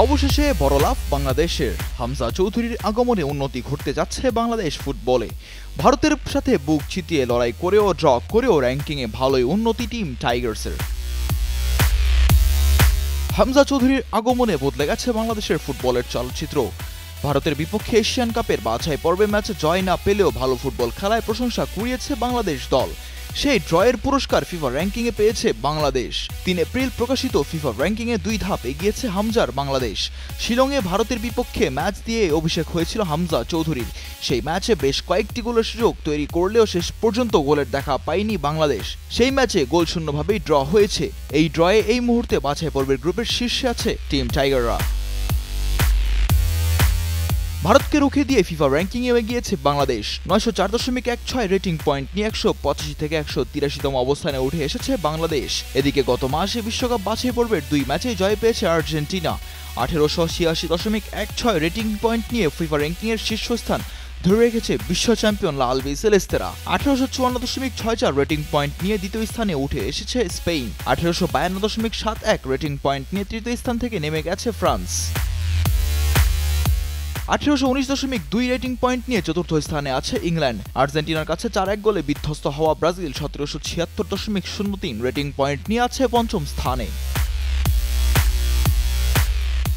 অবশেষে বড় লাভ বাংলাদেশের। হামজা চৌধুরীর আগমনে উন্নতি ঘটতে যাচ্ছে বাংলাদেশ ফুটবলে। ভারতের সাথে বুক চিতিয়ে লড়াই করেও ড্র করেও র্যাঙ্কিংয়ে ভালোই উন্নতি টিম টাইগার্সের। হামজা চৌধুরীর আগমনে বদলে গেছে বাংলাদেশের ফুটবলের চলচ্চিত্র। ভারতের বিপক্ষে এশিয়ান কাপের বাছাই পর্বে ম্যাচে জয় না পেলেও ভালো ফুটবল খেলায় প্রশংসা কুড়িয়েছে বাংলাদেশ দল। সেই ড্রয়ের পুরস্কার ফিফা র্যাঙ্কিংয়ে পেয়েছে বাংলাদেশ। ৩ এপ্রিল প্রকাশিত ফিফা র্যাঙ্কিংয়ে ২ ধাপ এগিয়েছে হামজার বাংলাদেশ। শিলংয়ে ভারতের বিপক্ষে ম্যাচ দিয়ে অভিষেক হয়েছিল হামজা চৌধুরীর। সেই ম্যাচে বেশ কয়েকটি গোলের সুযোগ তৈরি করলেও শেষ পর্যন্ত গোলের দেখা পায়নি বাংলাদেশ। সেই ম্যাচে গোলশূন্যভাবেই ড্র হয়েছে। এই ড্রয়ে এই মুহূর্তে বাছাই পর্বের গ্রুপের শীর্ষে আছে টিম টাইগাররা। ভারতকে রুখে দিয়ে ফিফা র্যাঙ্কিংয়ে এগিয়েছে বাংলাদেশ। ৯০৪.16 রেটিং পয়েন্ট নিয়ে ১৮৫ থেকে ১৮৩তম অবস্থানে উঠে এসেছে বাংলাদেশ। এদিকে গত মাসে বিশ্বকাপ বাছাই পর্বের ২ ম্যাচে জয় পেয়েছে আর্জেন্টিনা। ১৮৮৬.১৬ রেটিং পয়েন্ট নিয়ে ফিফা র্যাঙ্কিংয়ের শীর্ষস্থান ধরে রেখেছে বিশ্ব চ্যাম্পিয়ন লাল বি সেলেস্তেরা। ১৮৫৪.৬৪ রেটিং পয়েন্ট নিয়ে দ্বিতীয় স্থানে উঠে এসেছে স্পেন। ১৮৫২.৭১ রেটিং পয়েন্ট নিয়ে তৃতীয় স্থান থেকে নেমে গেছে ফ্রান্স। ১৮১৯.২ রেটিং পয়েন্ট নিয়ে চতুর্থ স্থানে আছে ইংল্যান্ড। আর্জেন্টিনার কাছে ৪-১ গোলে বিধ্বস্ত হওয়া ব্রাজিল ১৭৭৬.০৩ রেটিং পয়েন্ট নিয়ে আছে পঞ্চম স্থানে।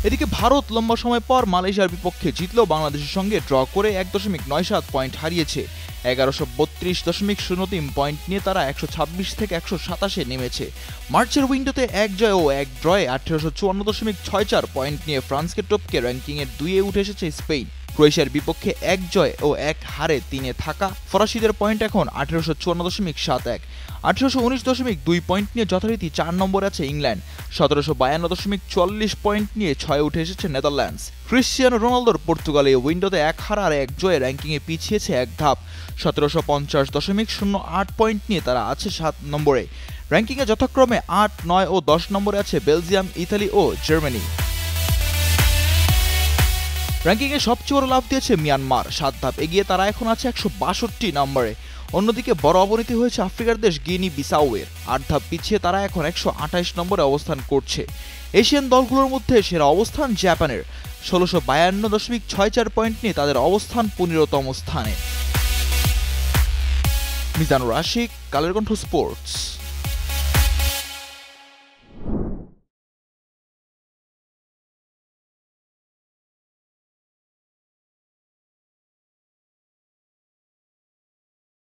এদিকে ভারত লম্বা সময় পর মালয়েশিয়ার বিপক্ষে জিতলেও বাংলাদেশের সঙ্গে ড্র করে ১.৯৭ পয়েন্ট হারিয়েছে। ১১৩২.০৩ পয়েন্ট নিয়ে তারা ১২৬ থেকে ১২৭-এ নেমেছে। মার্চের উইন্ডোতে ১ জয় ও ১ ড্রয়ে ১৮৫৪.৬৪ পয়েন্ট নিয়ে ফ্রান্সকে টপকে র্যাঙ্কিংয়ের ২-এ উঠে এসেছে স্পেন। ক্রোয়েশিয়ার বিপক্ষে ১ জয় ও ১ হারে ৩-এ থাকা ফরাসিদের পয়েন্ট এখন ১৮৫৪.৭১। ১৮১৯.২ পয়েন্ট নিয়ে যথারীতি ৪ নম্বরে আছে ইংল্যান্ড। ১৭৫২.৪৪ পয়েন্ট নিয়ে ৬-এ উঠে এসেছে নেদারল্যান্ডস। ক্রিশ্চিয়ানো রোনালদোর পর্তুগাল এই উইন্ডোতে ১ হার আর ১ জয়ে র্যাঙ্কিংয়ে পিছিয়েছে ১ ধাপ। ১৭৫০.০৮ পয়েন্ট নিয়ে তারা আছে ৭ নম্বরে। র্যাঙ্কিংয়ে যথাক্রমে ৮, ৯ ও ১০ নম্বরে আছে বেলজিয়াম, ইতালি ও জার্মানি। র্যাঙ্কিংয়ে সবচেয়ে বড় লাভ দিয়েছে মিয়ানমার। ৭ ধাপ এগিয়ে তারা এখন আছে ১৬২ নম্বরে। অন্যদিকে বড় অবনতি হয়েছে আফ্রিকার দেশ গিনি বিসাউয়ের। ৮ ধাপ পিছিয়ে তারা এখন ১২৮ নম্বরে অবস্থান করছে। এশিয়ান দলগুলোর মধ্যে সেরা অবস্থান জাপানের। ১৬৫২.৬৪ পয়েন্ট নিয়ে তাদের অবস্থান ১৫তম স্থানে। মিজানুর আশিক, কালের কণ্ঠ স্পোর্টস।